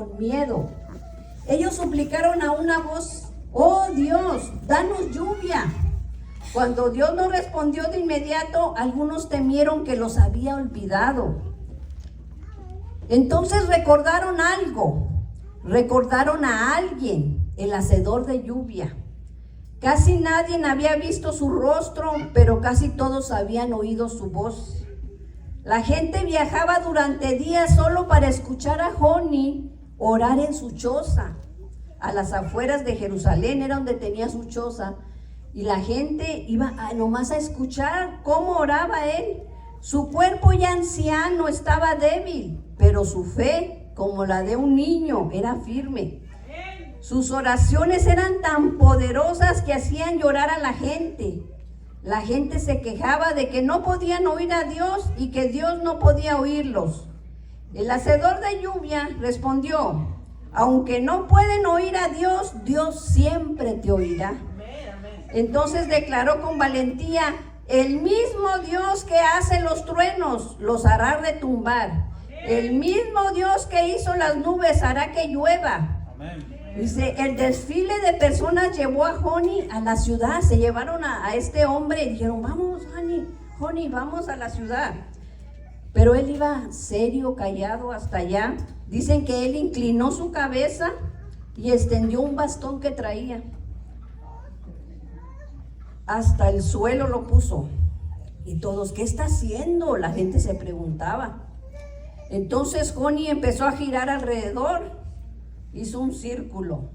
con miedo. Ellos suplicaron a una voz: oh Dios, danos lluvia. Cuando Dios no respondió de inmediato, algunos temieron que los había olvidado. Entonces recordaron algo, recordaron a alguien, el hacedor de lluvia. Casi nadie había visto su rostro, pero casi todos habían oído su voz. La gente viajaba durante días solo para escuchar a Joni orar en su choza. A las afueras de Jerusalén era donde tenía su choza, y la gente iba nomás a escuchar cómo oraba él. Su cuerpo ya anciano estaba débil, pero su fe, como la de un niño, era firme. Sus oraciones eran tan poderosas que hacían llorar a la gente. La gente se quejaba de que no podían oír a Dios y que Dios no podía oírlos. El hacedor de lluvia respondió: aunque no pueden oír a Dios, Dios siempre te oirá. Entonces declaró con valentía: el mismo Dios que hace los truenos los hará retumbar. El mismo Dios que hizo las nubes hará que llueva. Dice, el desfile de personas llevó a Joni a la ciudad. Se llevaron a este hombre y dijeron: vamos, Joni, vamos a la ciudad. Pero él iba serio, callado hasta allá. Dicen que él inclinó su cabeza y extendió un bastón que traía. Hasta el suelo lo puso. Y todos: ¿qué está haciendo? La gente se preguntaba. Entonces Joni empezó a girar alrededor. Hizo un círculo,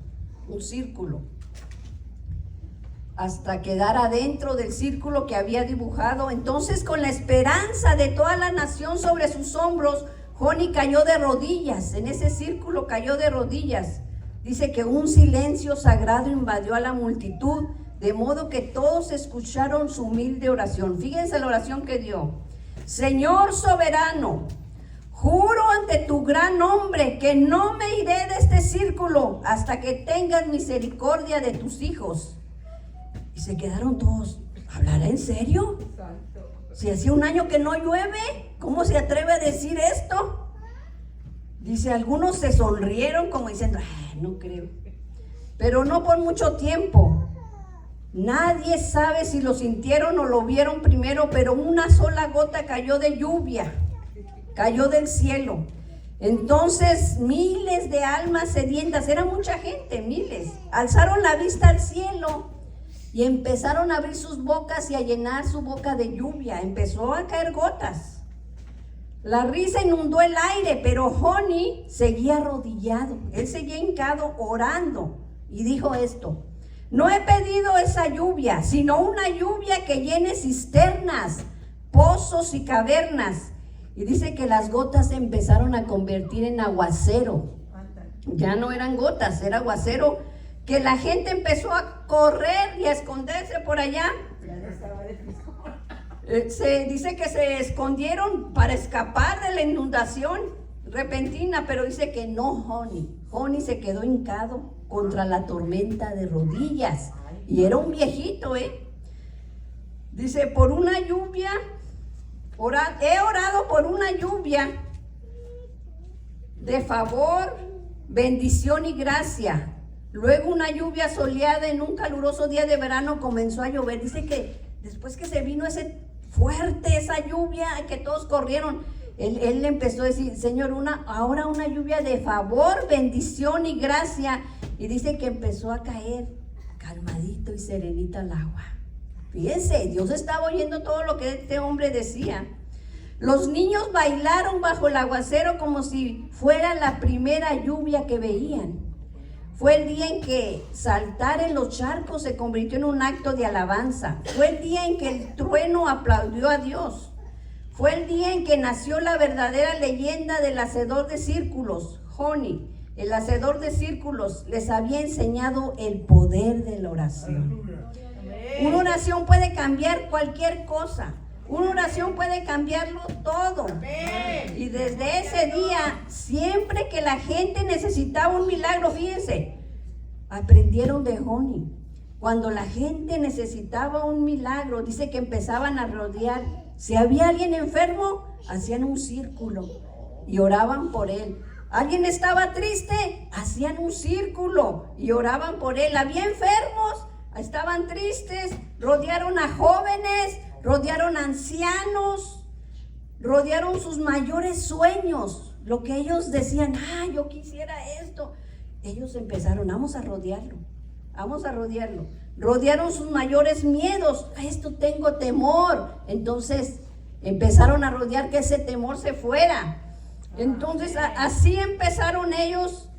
hasta quedar adentro del círculo que había dibujado. Entonces, con la esperanza de toda la nación sobre sus hombros, Joni cayó de rodillas. En ese círculo cayó de rodillas. Dice que un silencio sagrado invadió a la multitud, de modo que todos escucharon su humilde oración. Fíjense la oración que dio: Señor soberano, juro ante tu gran nombre que no me iré de este círculo hasta que tengas misericordia de tus hijos. Y se quedaron todos: ¿hablará en serio? Si hacía un año que no llueve, ¿cómo se atreve a decir esto? Dice, algunos se sonrieron como diciendo: no creo. Pero no por mucho tiempo. Nadie sabe si lo sintieron o lo vieron primero, pero una sola gota cayó de lluvia. Cayó del cielo. Entonces miles de almas sedientas, era mucha gente, miles, alzaron la vista al cielo y empezaron a abrir sus bocas y a llenar su boca de lluvia. Empezó a caer gotas. La risa inundó el aire, pero Joni seguía arrodillado. Él seguía hincado orando y dijo esto: no he pedido esa lluvia, sino una lluvia que llene cisternas, pozos y cavernas. Y dice que las gotas se empezaron a convertir en aguacero. Ya no eran gotas, era aguacero, que la gente empezó a correr y a esconderse por allá. Se dice que se escondieron para escapar de la inundación repentina, pero dice que no Joni se quedó hincado contra la tormenta de rodillas. Y era un viejito, Dice, por una lluvia... he orado por una lluvia de favor, bendición y gracia. Luego una lluvia soleada en un caluroso día de verano comenzó a llover. Dice que después que se vino esa lluvia, que todos corrieron, él empezó a decir: Señor, ahora una lluvia de favor, bendición y gracia. Y dice que empezó a caer calmadito y serenito el agua. Fíjense, Dios estaba oyendo todo lo que este hombre decía. Los niños bailaron bajo el aguacero como si fuera la primera lluvia que veían. Fue el día en que saltar en los charcos se convirtió en un acto de alabanza. Fue el día en que el trueno aplaudió a Dios. Fue el día en que nació la verdadera leyenda del hacedor de círculos. Joni, el hacedor de círculos, les había enseñado el poder de la oración. Una oración puede cambiar cualquier cosa. Una oración puede cambiarlo todo. Y desde ese día, siempre que la gente necesitaba un milagro, fíjense, aprendieron de Joni. Cuando la gente necesitaba un milagro, dice que empezaban a rodear. Si había alguien enfermo, hacían un círculo y oraban por él. Alguien estaba triste, hacían un círculo y oraban por él. Había enfermos, estaban tristes, rodearon a jóvenes, rodearon a ancianos, rodearon sus mayores sueños, lo que ellos decían, yo quisiera esto. Ellos empezaron, vamos a rodearlo. Rodearon sus mayores miedos, a esto tengo temor. Entonces empezaron a rodear que ese temor se fuera. Entonces así empezaron ellos,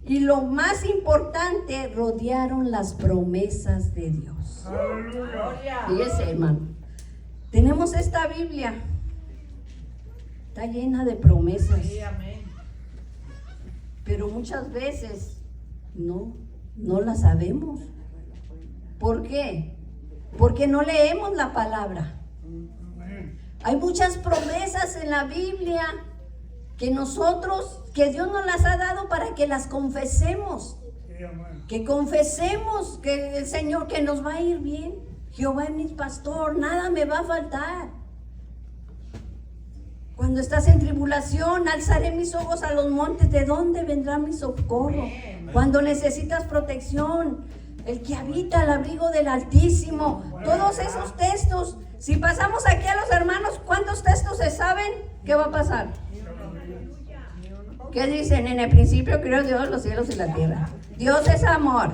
y lo más importante, rodearon las promesas de Dios. Fíjese, hermano, tenemos esta Biblia, está llena de promesas, pero muchas veces no la sabemos. ¿Por qué? Porque no leemos la palabra. Hay muchas promesas en la Biblia que Dios nos las ha dado para que las confesemos. Que confesemos que el Señor, que nos va a ir bien. Jehová es mi pastor, nada me va a faltar. Cuando estás en tribulación, alzaré mis ojos a los montes, ¿de dónde vendrá mi socorro? Cuando necesitas protección, el que habita al abrigo del Altísimo, todos esos textos. Si pasamos aquí a los hermanos, ¿cuántos textos se saben? ¿Qué va a pasar? ¿Qué dicen? En el principio creó Dios los cielos y la tierra. Dios es amor.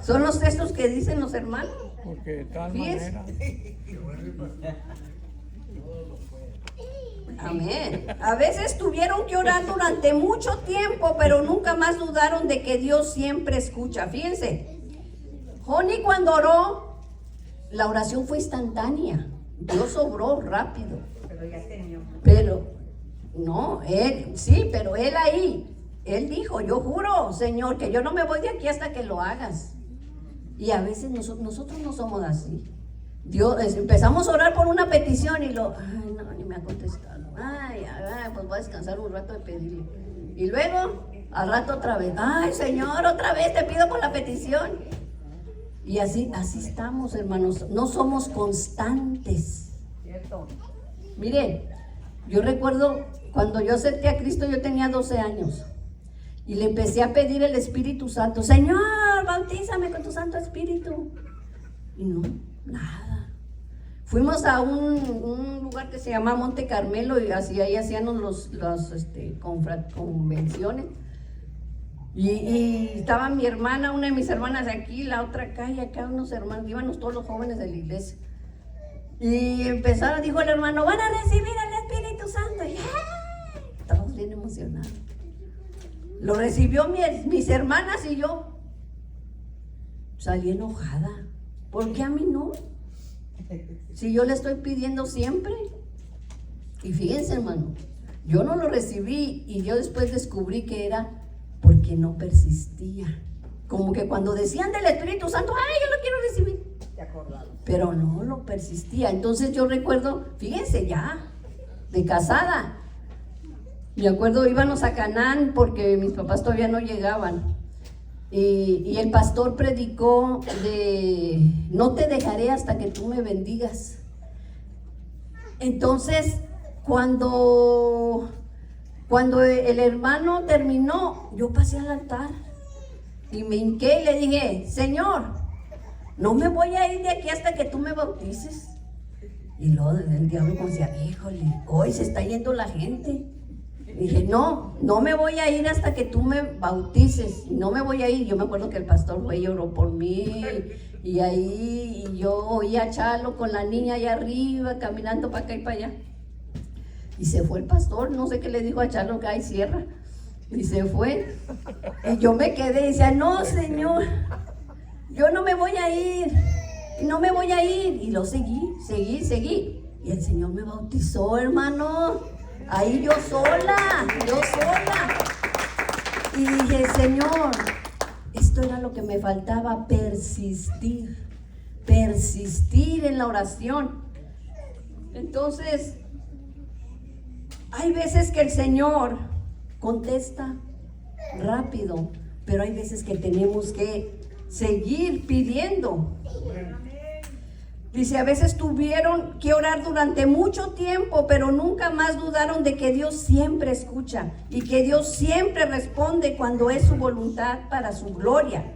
Son los textos que dicen los hermanos. Porque de tal ¿Fíes? manera. Amén. A veces tuvieron que orar durante mucho tiempo, pero nunca más dudaron de que Dios siempre escucha. Fíjense, Joni cuando oró, la oración fue instantánea. Dios obró rápido. Pero no, pero él ahí, él dijo, yo juro, Señor, que yo no me voy de aquí hasta que lo hagas. Y a veces nosotros no somos así. Empezamos a orar por una petición y no, ni me ha contestado. Pues voy a descansar un rato de pedirle. Y luego, al rato otra vez, Señor, otra vez te pido por la petición. Y así estamos, hermanos, no somos constantes. Cierto. Mire, yo recuerdo cuando yo acepté a Cristo, yo tenía 12 años. Y le empecé a pedir el Espíritu Santo. Señor, bautízame con tu Santo Espíritu. Y no, nada. Fuimos a un lugar que se llama Monte Carmelo y ahí hacían las convenciones. Y estaba mi hermana, una de mis hermanas aquí, la otra acá y acá unos hermanos, íbamos todos los jóvenes de la iglesia. Y empezaron, dijo el hermano, van a recibir el Espíritu Santo. Y estábamos bien emocionados. Lo recibió mis hermanas y yo salí enojada. ¿Por qué a mí no? Si yo le estoy pidiendo siempre. Y fíjense, hermano, yo no lo recibí y yo después descubrí que era porque no persistía. Como que cuando decían del Espíritu Santo, yo lo quiero recibir. ¿Te acordás? Pero no lo persistía. Entonces yo recuerdo, fíjense ya, de casada. Me acuerdo, íbamos a Canaán porque mis papás todavía no llegaban. Y el pastor predicó de no te dejaré hasta que tú me bendigas. Entonces, cuando el hermano terminó, yo pasé al altar y me hinqué y le dije, Señor, no me voy a ir de aquí hasta que tú me bautices. Y luego el diablo como decía, híjole, hoy se está yendo la gente. Dije, no me voy a ir hasta que tú me bautices. No me voy a ir. Yo me acuerdo que el pastor fue y oró por mí. Y ahí yo oí a Chalo con la niña allá arriba, caminando para acá y para allá. Y se fue el pastor. No sé qué le dijo a Chalo, que ahí cierra. Y se fue. Y yo me quedé y decía, no, Señor, yo no me voy a ir. No me voy a ir. Y lo seguí. Y el Señor me bautizó, hermano. Ahí yo sola. Y dije, Señor, esto era lo que me faltaba, persistir en la oración. Entonces, hay veces que el Señor contesta rápido, pero hay veces que tenemos que seguir pidiendo. Dice, a veces tuvieron que orar durante mucho tiempo, pero nunca más dudaron de que Dios siempre escucha y que Dios siempre responde cuando es su voluntad para su gloria.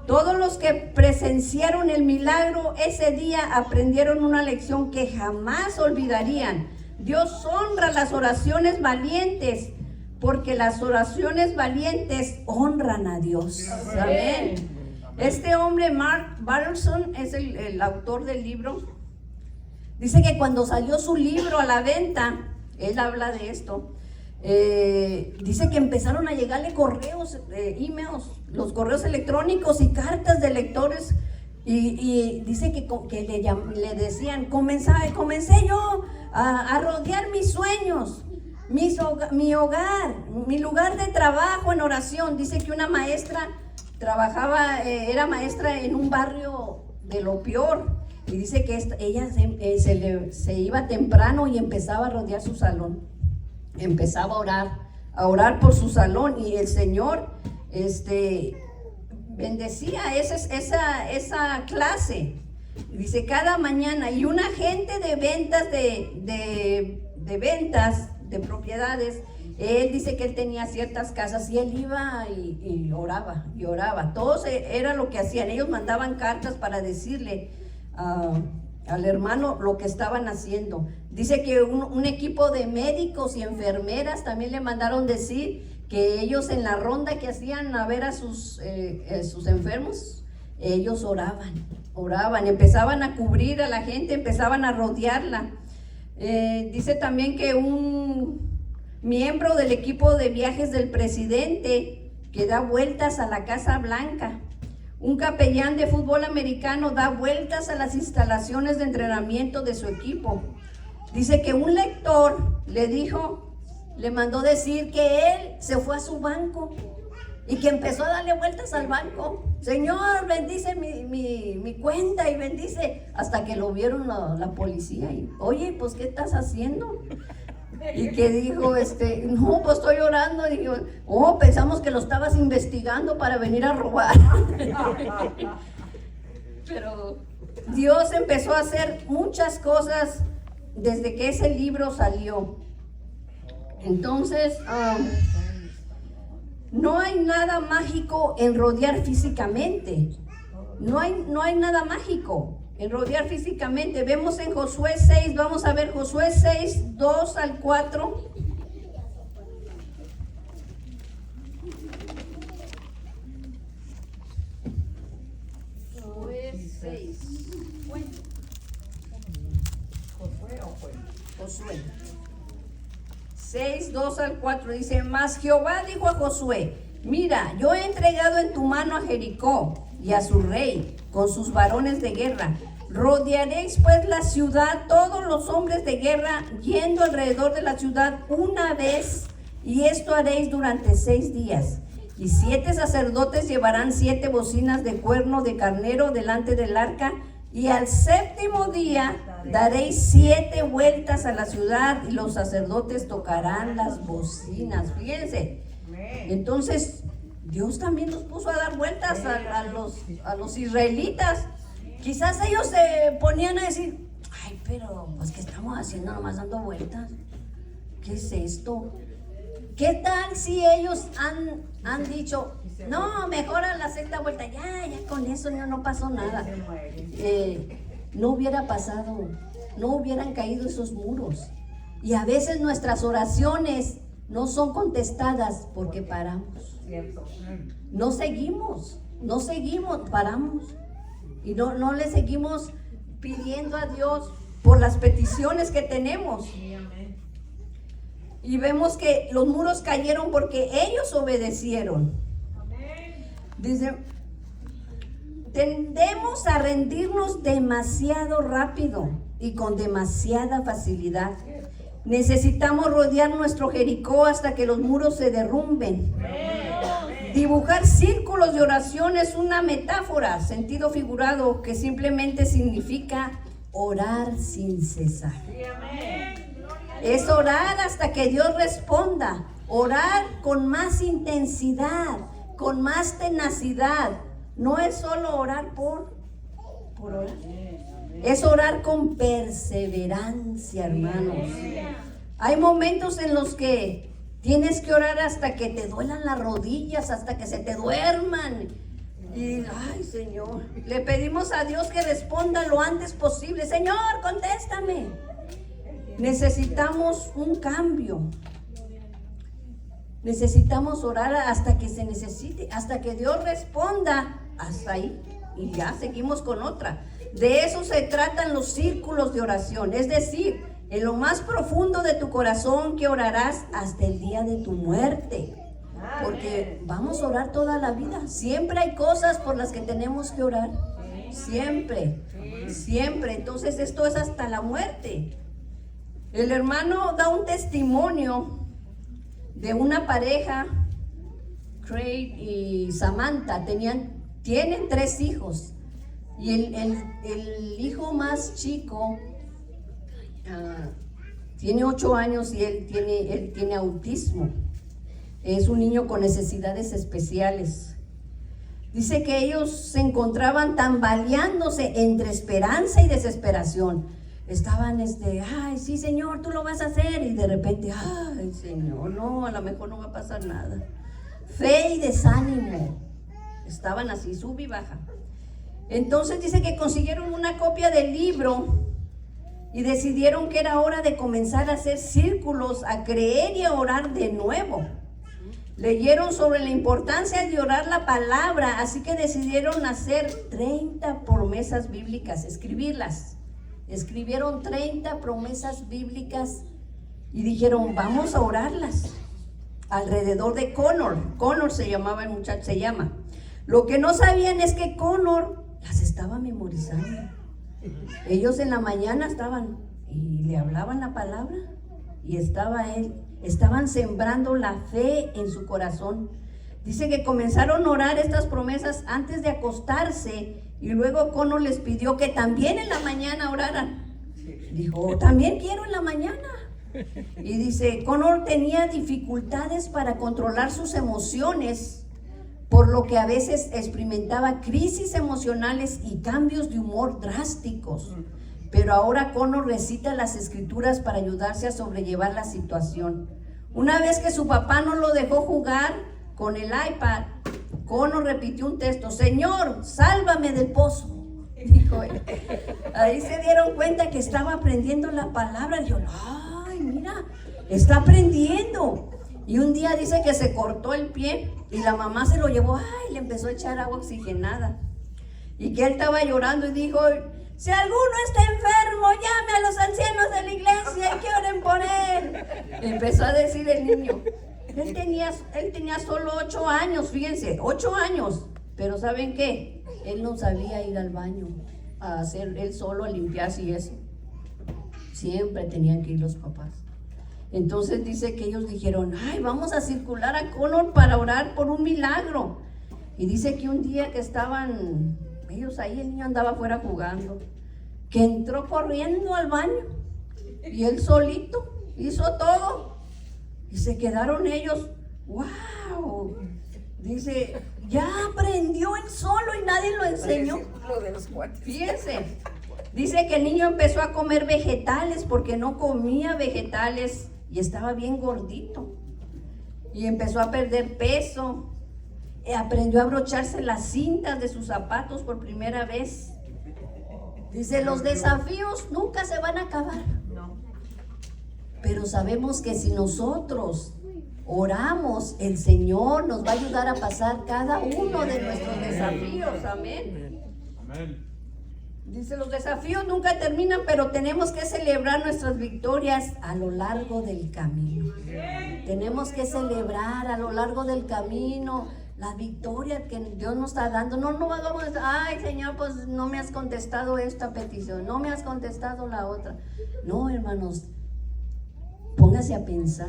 Todos los que presenciaron el milagro ese día aprendieron una lección que jamás olvidarían. Dios honra las oraciones valientes, porque las oraciones valientes honran a Dios. Amén. Este hombre, Mark Batterson, es el autor del libro. Dice que cuando salió su libro a la venta, él habla de esto. Dice que empezaron a llegarle correos, emails, los correos electrónicos y cartas de lectores. Y dice que le decían, comencé yo a rodear mis sueños, mi hogar, mi lugar de trabajo en oración. Dice que una maestra trabajaba, era maestra en un barrio de lo peor, y dice que ella se iba temprano y empezaba a rodear su salón, empezaba a orar por su salón, y el Señor bendecía esa clase. Dice cada mañana, y un agente de ventas de ventas de propiedades, él dice que él tenía ciertas casas y él iba y oraba. Todos era lo que hacían. Ellos mandaban cartas para decirle al hermano lo que estaban haciendo. Dice que un equipo de médicos y enfermeras también le mandaron decir que ellos en la ronda que hacían a ver a sus enfermos, ellos oraban, empezaban a cubrir a la gente, empezaban a rodearla. Dice también que un miembro del equipo de viajes del presidente que da vueltas a la Casa Blanca, un capellán de fútbol americano da vueltas a las instalaciones de entrenamiento de su equipo. Dice que un lector le mandó decir que él se fue a su banco y que empezó a darle vueltas al banco. Señor, bendice mi cuenta y bendice, hasta que lo vieron la policía y, oye, pues ¿qué estás haciendo? Y que dijo, no, pues estoy orando. Y dijo, pensamos que lo estabas investigando para venir a robar. Pero Dios empezó a hacer muchas cosas desde que ese libro salió. Entonces, no hay nada mágico en rodear físicamente. No hay nada mágico en rodear físicamente. Vemos en Josué 6, vamos a ver Josué 6, 2 al 4. Josué 6. Josué 6, 2 al 4 dice, mas Jehová dijo a Josué, mira, yo he entregado en tu mano a Jericó y a su rey con sus varones de guerra. Rodearéis pues la ciudad, todos los hombres de guerra, yendo alrededor de la ciudad una vez, y esto haréis durante 6 días. Y 7 sacerdotes llevarán 7 bocinas de cuerno de carnero delante del arca, y al 7º día daréis 7 vueltas a la ciudad, y los sacerdotes tocarán las bocinas. Fíjense, entonces Dios también los puso a dar vueltas a los israelitas. Quizás ellos se ponían a decir, ay, pero pues ¿qué estamos haciendo nomás dando vueltas? ¿Qué es esto? ¿Qué tal si ellos han dicho, no, mejor a la 6ª vuelta, ya con eso no pasó nada? No hubiera pasado, no hubieran caído esos muros. Y a veces nuestras oraciones no son contestadas porque paramos. No seguimos, paramos. Y no le seguimos pidiendo a Dios por las peticiones que tenemos. Y vemos que los muros cayeron porque ellos obedecieron. Dice, tendemos a rendirnos demasiado rápido y con demasiada facilidad. Necesitamos rodear nuestro Jericó hasta que los muros se derrumben. Dibujar círculos de oración es una metáfora, sentido figurado, que simplemente significa orar sin cesar. Es orar hasta que Dios responda, orar con más intensidad, con más tenacidad. No es solo orar por orar. Es orar con perseverancia, hermanos. Hay momentos en los que tienes que orar hasta que te duelan las rodillas, hasta que se te duerman. Y, ay, Señor, le pedimos a Dios que responda lo antes posible. Señor, contéstame. Necesitamos un cambio. Necesitamos orar hasta que se necesite, hasta que Dios responda. Hasta ahí. Y ya seguimos con otra. De eso se tratan los círculos de oración. Es decir, en lo más profundo de tu corazón que orarás hasta el día de tu muerte. Porque vamos a orar toda la vida. Siempre hay cosas por las que tenemos que orar. Siempre, siempre. Entonces esto es hasta la muerte. El hermano da un testimonio de una pareja, Craig y Samantha, tienen 3 hijos. Y el hijo más chico tiene 8 años y él tiene autismo. Es un niño con necesidades especiales. Dice que ellos se encontraban tambaleándose entre esperanza y desesperación. Estaban, ay, sí, Señor, tú lo vas a hacer. Y de repente, ay, Señor, no, a lo mejor no va a pasar nada. Fe y desánimo. Estaban así, sub y baja. Entonces dice que consiguieron una copia del libro y decidieron que era hora de comenzar a hacer círculos, a creer y a orar de nuevo. Leyeron sobre la importancia de orar la palabra, así que decidieron hacer 30 promesas bíblicas, escribirlas. Escribieron 30 promesas bíblicas y dijeron, vamos a orarlas alrededor de Connor. Connor se llamaba el muchacho, se llama. Lo que no sabían es que Connor las estaba memorizando. Ellos en la mañana estaban y le hablaban la palabra y estaban sembrando la fe en su corazón. Dice que comenzaron a orar estas promesas antes de acostarse y luego Connor les pidió que también en la mañana oraran. Dijo, también quiero en la mañana. Y dice, Connor tenía dificultades para controlar sus emociones, por lo que a veces experimentaba crisis emocionales y cambios de humor drásticos. Pero ahora Connor recita las escrituras para ayudarse a sobrellevar la situación. Una vez que su papá no lo dejó jugar con el iPad, Connor repitió un texto, Señor, sálvame del pozo, dijo él. Ahí se dieron cuenta que estaba aprendiendo la palabra. Dijo, ay, mira, está aprendiendo. Y un día dice que se cortó el pie y la mamá se lo llevó, ay, le empezó a echar agua oxigenada. Y que él estaba llorando y dijo, si alguno está enfermo, llame a los ancianos de la iglesia y que oren por él. Empezó a decir el niño. Él tenía solo 8 años, fíjense, 8 años. Pero ¿saben qué? Él no sabía ir al baño a hacer él solo, a limpiarse y eso. Siempre tenían que ir los papás. Entonces dice que ellos dijeron, ay, vamos a circular a Connor para orar por un milagro. Y dice que un día que estaban ellos ahí, el niño andaba afuera jugando, que entró corriendo al baño y él solito hizo todo. Y se quedaron ellos, wow. Dice, ya aprendió él solo y nadie lo enseñó. Fíjense. Dice que el niño empezó a comer vegetales porque no comía vegetales y estaba bien gordito. Y empezó a perder peso. Aprendió a abrocharse las cintas de sus zapatos por primera vez. Dice, los desafíos nunca se van a acabar. Pero sabemos que si nosotros oramos, el Señor nos va a ayudar a pasar cada uno de nuestros desafíos. Amén. Dice, los desafíos nunca terminan, pero tenemos que celebrar nuestras victorias a lo largo del camino. Tenemos que celebrar a lo largo del camino las victorias que Dios nos está dando. No vamos a decir, ay, Señor, pues no me has contestado esta petición, no me has contestado la otra. No, hermanos, póngase a pensar.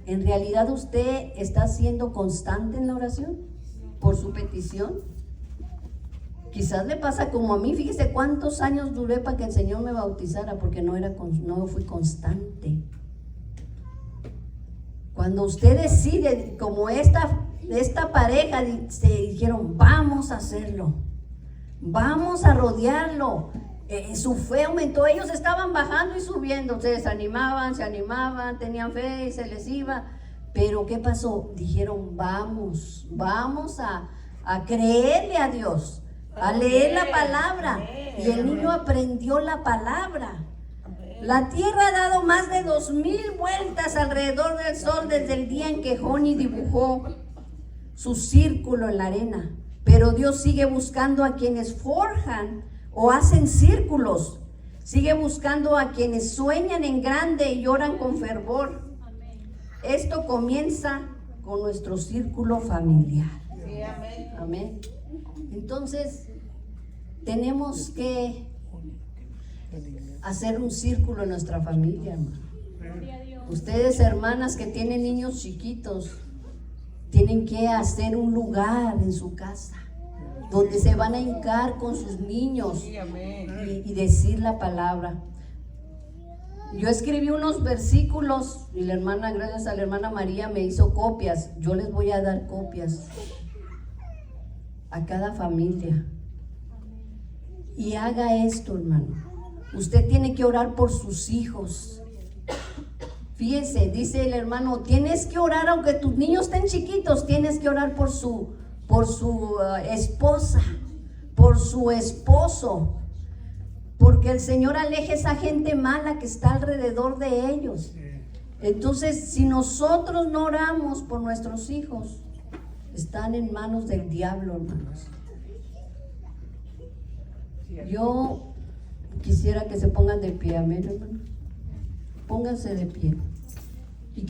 ¿En realidad usted está siendo constante en la oración por su petición? Quizás le pasa como a mí. Fíjese cuántos años duré para que el Señor me bautizara, porque no fui constante. Cuando usted decide, como esta pareja, se dijeron, vamos a hacerlo, vamos a rodearlo. Su fe aumentó. Ellos estaban bajando y subiendo, se desanimaban, se animaban, tenían fe y se les iba. Pero ¿qué pasó? Dijeron, vamos a creerle a Dios, a leer la palabra. Y el niño aprendió la palabra. La tierra ha dado más de 2000 vueltas alrededor del sol desde el día en que Joni dibujó su círculo en la arena. Pero Dios sigue buscando a quienes forjan o hacen círculos. Sigue buscando a quienes sueñan en grande y oran con fervor. Esto comienza con nuestro círculo familiar. Amén. Entonces, tenemos que hacer un círculo en nuestra familia, hermano. Ustedes, hermanas que tienen niños chiquitos, tienen que hacer un lugar en su casa donde se van a hincar con sus niños y decir la palabra. Yo escribí unos versículos y la hermana, gracias a la hermana María, me hizo copias. Yo les voy a dar copias a cada familia. Y haga esto, hermano. Usted tiene que orar por sus hijos. Fíjese, dice el hermano, tienes que orar, aunque tus niños estén chiquitos, tienes que orar por su esposa, por su esposo, porque el Señor aleje esa gente mala que está alrededor de ellos. Entonces, si nosotros no oramos por nuestros hijos, están en manos del diablo, hermanos. Yo quisiera que se pongan de pie, amén, hermano. Pónganse de pie.